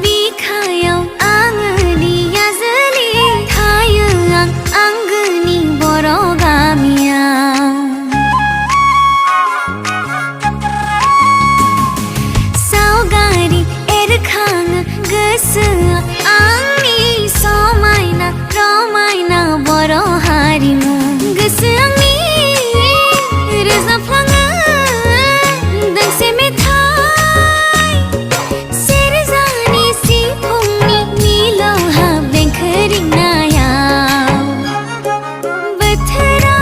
बिखायाव आंनि आजोलि थायो आं आंगोनि बर' गामियाव। सावगारि एरखाङो गोसोआ आंनि समायना रमायना बर' हारिमु। गोसो आंनि रोजाबलाङो दोंसे मेथाइ, सेरजानि सिफुंनि मिलौहाब देंखो रिंनायाव। बोथोरा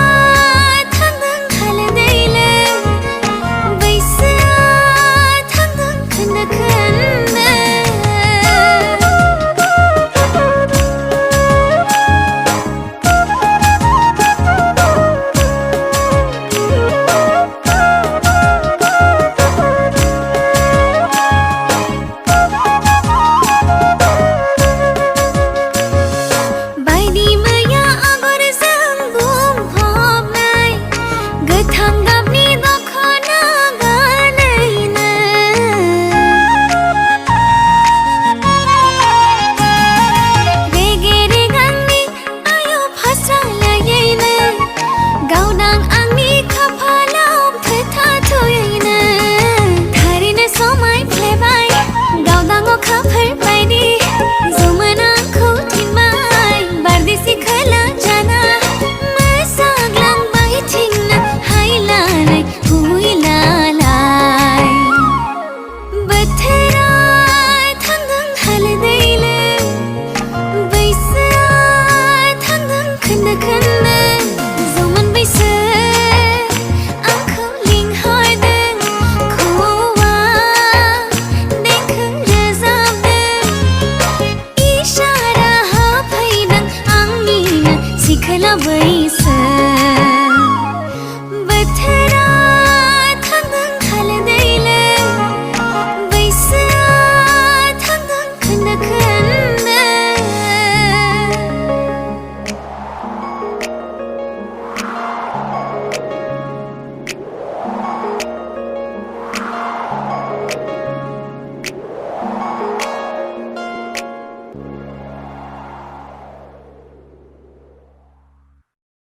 थांदों खालो दैलो, बैसोआ थांदों खोन्दो खोन्दो। बायदि मैया आगरजों बुंफबनाय गोथां